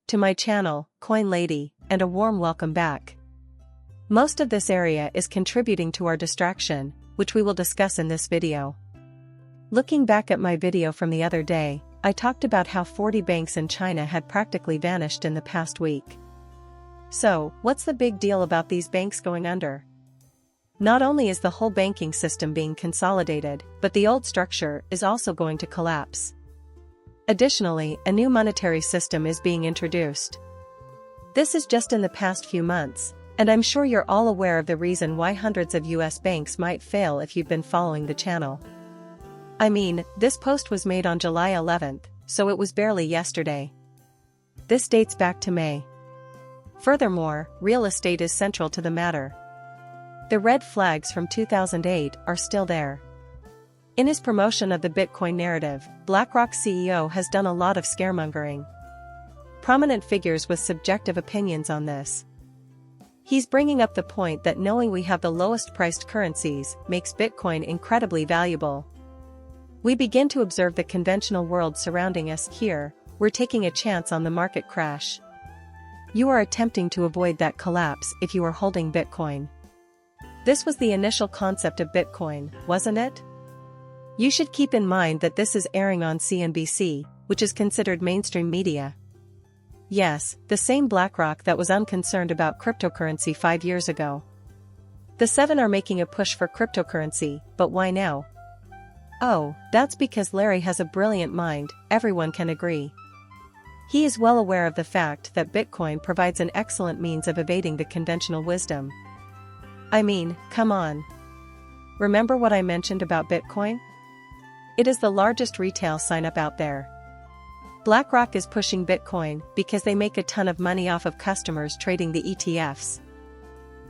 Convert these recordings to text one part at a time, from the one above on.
to my channel, Coin Lady, and a warm welcome back. Most of this area is contributing to our distraction, which we will discuss in this video. Looking back at my video from the other day, I talked about how 40 banks in China had practically vanished in the past week. So, what's the big deal about these banks going under? Not only is the whole banking system being consolidated, but the old structure is also going to collapse. Additionally, a new monetary system is being introduced. This is just in the past few months, and I'm sure you're all aware of the reason why hundreds of US banks might fail if you've been following the channel. I mean, this post was made on July 11th, so it was barely yesterday. This dates back to May. Furthermore, real estate is central to the matter. The red flags from 2008 are still there. In his promotion of the Bitcoin narrative, BlackRock's CEO has done a lot of scaremongering. Prominent figures with subjective opinions on this. He's bringing up the point that knowing we have the lowest priced currencies makes Bitcoin incredibly valuable. We begin to observe the conventional world surrounding us here, we're taking a chance on the market crash. You are attempting to avoid that collapse if you are holding Bitcoin. This was the initial concept of Bitcoin, wasn't it? You should keep in mind that this is airing on CNBC, which is considered mainstream media. Yes, the same BlackRock that was unconcerned about cryptocurrency 5 years ago. The 7 are making a push for cryptocurrency, but why now? Oh, that's because Larry has a brilliant mind, everyone can agree. He is well aware of the fact that Bitcoin provides an excellent means of evading the conventional wisdom. I mean, come on. Remember what I mentioned about Bitcoin? It is the largest retail sign-up out there. BlackRock is pushing Bitcoin because they make a ton of money off of customers trading the ETFs.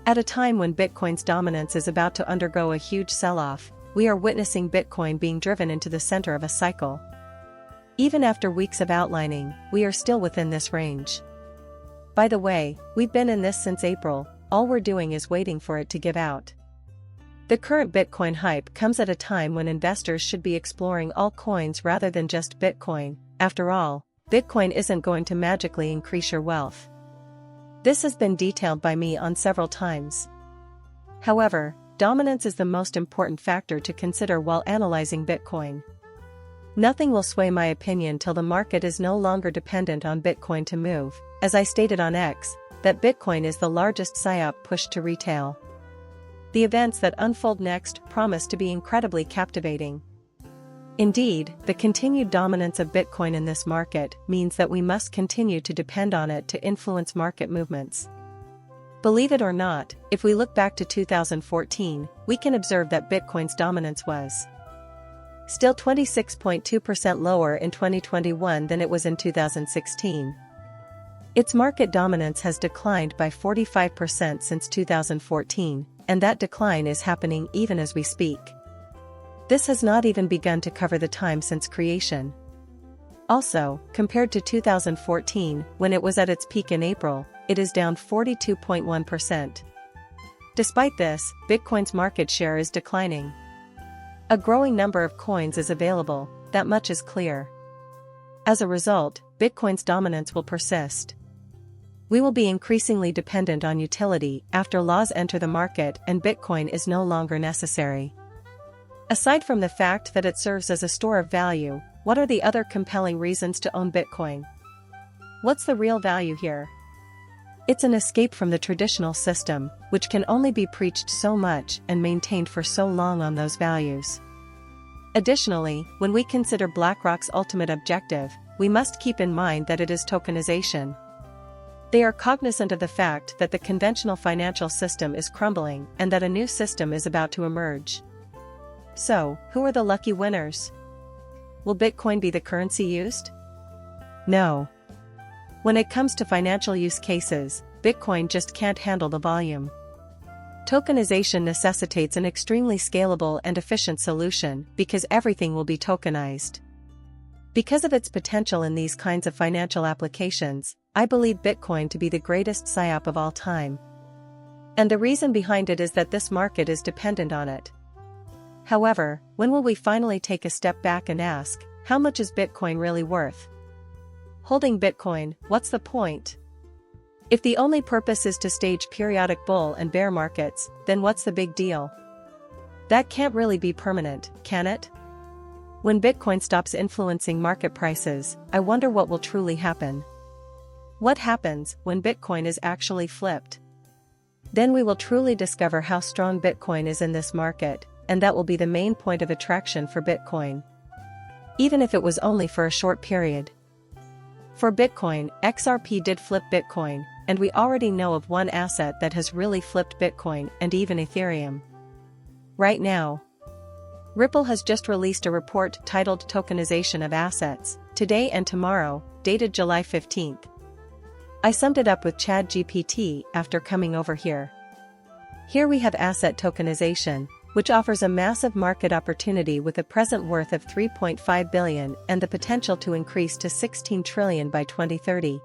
At a time when Bitcoin's dominance is about to undergo a huge sell-off, we are witnessing Bitcoin being driven into the center of a cycle. Even after weeks of outlining, we are still within this range. By the way, we've been in this since April, all we're doing is waiting for it to give out. The current Bitcoin hype comes at a time when investors should be exploring all coins rather than just Bitcoin. After all, Bitcoin isn't going to magically increase your wealth. This has been detailed by me on several times. However, dominance is the most important factor to consider while analyzing Bitcoin. Nothing will sway my opinion till the market is no longer dependent on Bitcoin to move, as I stated on X, that Bitcoin is the largest PSYOP push to retail. The events that unfold next promise to be incredibly captivating. Indeed, the continued dominance of Bitcoin in this market means that we must continue to depend on it to influence market movements. Believe it or not, if we look back to 2014, we can observe that Bitcoin's dominance was still 26.2% lower in 2021 than it was in 2016. Its market dominance has declined by 45% since 2014, and that decline is happening even as we speak. This has not even begun to cover the time since creation. Also, compared to 2014, when it was at its peak in April, it is down 42.1%. Despite this, Bitcoin's market share is declining. A growing number of coins is available, that much is clear. As a result, Bitcoin's dominance will persist. We will be increasingly dependent on utility after laws enter the market and Bitcoin is no longer necessary. Aside from the fact that it serves as a store of value, what are the other compelling reasons to own Bitcoin? What's the real value here? It's an escape from the traditional system, which can only be preached so much and maintained for so long on those values. Additionally, when we consider BlackRock's ultimate objective, we must keep in mind that it is tokenization. They are cognizant of the fact that the conventional financial system is crumbling and that a new system is about to emerge. So, who are the lucky winners? Will Bitcoin be the currency used? No. When it comes to financial use cases, Bitcoin just can't handle the volume. Tokenization necessitates an extremely scalable and efficient solution because everything will be tokenized. Because of its potential in these kinds of financial applications, I believe Bitcoin to be the greatest PSYOP of all time. And the reason behind it is that this market is dependent on it. However, when will we finally take a step back and ask, how much is Bitcoin really worth? Holding Bitcoin, what's the point? If the only purpose is to stage periodic bull and bear markets, then what's the big deal? That can't really be permanent, can it? When Bitcoin stops influencing market prices, I wonder what will truly happen. What happens when Bitcoin is actually flipped? Then we will truly discover how strong Bitcoin is in this market, and that will be the main point of attraction for Bitcoin. Even if it was only for a short period. For Bitcoin, XRP did flip Bitcoin, and we already know of one asset that has really flipped Bitcoin and even Ethereum. Right now, Ripple has just released a report titled Tokenization of Assets, Today and Tomorrow, dated July 15th. I summed it up with ChatGPT after coming over here. Here we have asset tokenization, which offers a massive market opportunity with a present worth of $3.5 billion and the potential to increase to $16 trillion by 2030.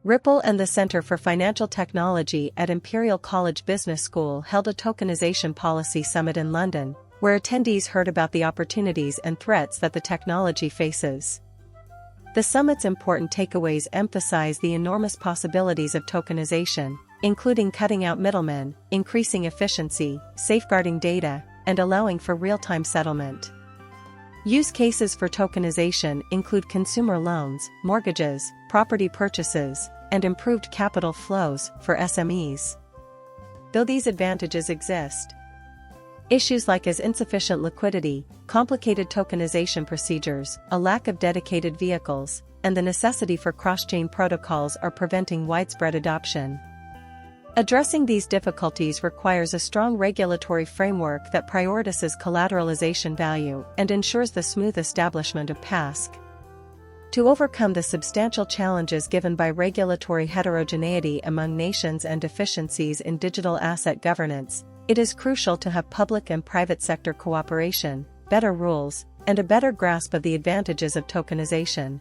Ripple and the Center for Financial Technology at Imperial College Business School held a tokenization policy summit in London, where attendees heard about the opportunities and threats that the technology faces. The summit's important takeaways emphasize the enormous possibilities of tokenization, including cutting out middlemen, increasing efficiency, safeguarding data, and allowing for real-time settlement. Use cases for tokenization include consumer loans, mortgages, property purchases, and improved capital flows for SMEs. Though these advantages exist, issues like insufficient liquidity, complicated tokenization procedures, a lack of dedicated vehicles, and the necessity for cross-chain protocols are preventing widespread adoption. Addressing these difficulties requires a strong regulatory framework that prioritizes collateralization value and ensures the smooth establishment of PASC. To overcome the substantial challenges given by regulatory heterogeneity among nations and deficiencies in digital asset governance, it is crucial to have public and private sector cooperation, better rules, and a better grasp of the advantages of tokenization.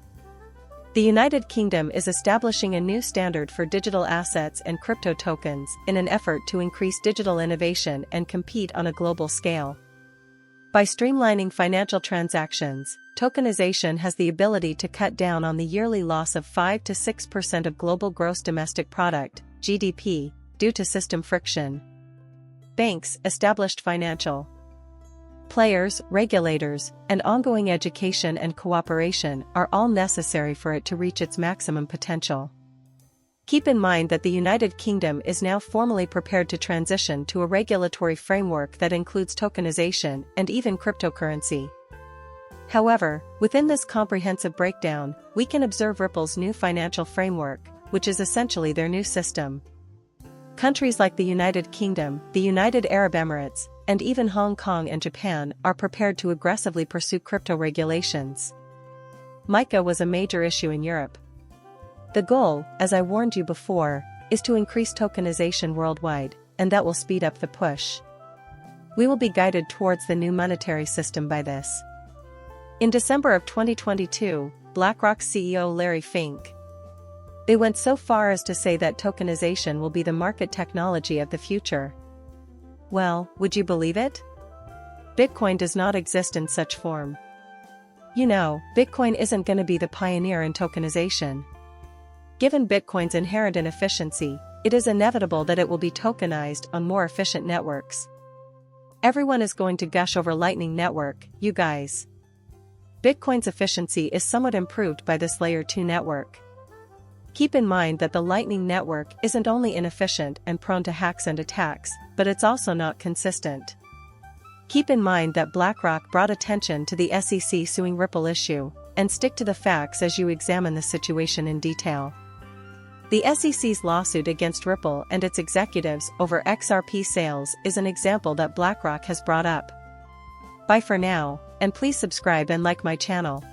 The United Kingdom is establishing a new standard for digital assets and crypto tokens in an effort to increase digital innovation and compete on a global scale. By streamlining financial transactions, tokenization has the ability to cut down on the yearly loss of 5 to 6% of global gross domestic product, GDP, due to system friction. Banks, established financial players, regulators, and ongoing education and cooperation are all necessary for it to reach its maximum potential. Keep in mind that the United Kingdom is now formally prepared to transition to a regulatory framework that includes tokenization and even cryptocurrency. However, within this comprehensive breakdown, we can observe Ripple's new financial framework, which is essentially their new system. Countries like the United Kingdom, the United Arab Emirates, and even Hong Kong and Japan are prepared to aggressively pursue crypto regulations. MiCA was a major issue in Europe. The goal, as I warned you before, is to increase tokenization worldwide, and that will speed up the push. We will be guided towards the new monetary system by this. In December of 2022, BlackRock's CEO Larry Fink. They went so far as to say that tokenization will be the market technology of the future. Well, would you believe it? Bitcoin does not exist in such form. You know, Bitcoin isn't going to be the pioneer in tokenization. Given Bitcoin's inherent inefficiency, it is inevitable that it will be tokenized on more efficient networks. Everyone is going to gush over Lightning Network, you guys. Bitcoin's efficiency is somewhat improved by this Layer 2 network. Keep in mind that the Lightning Network isn't only inefficient and prone to hacks and attacks, but it's also not consistent. Keep in mind that BlackRock brought attention to the SEC suing Ripple issue, and stick to the facts as you examine the situation in detail. The SEC's lawsuit against Ripple and its executives over XRP sales is an example that BlackRock has brought up. Bye for now, and please subscribe and like my channel.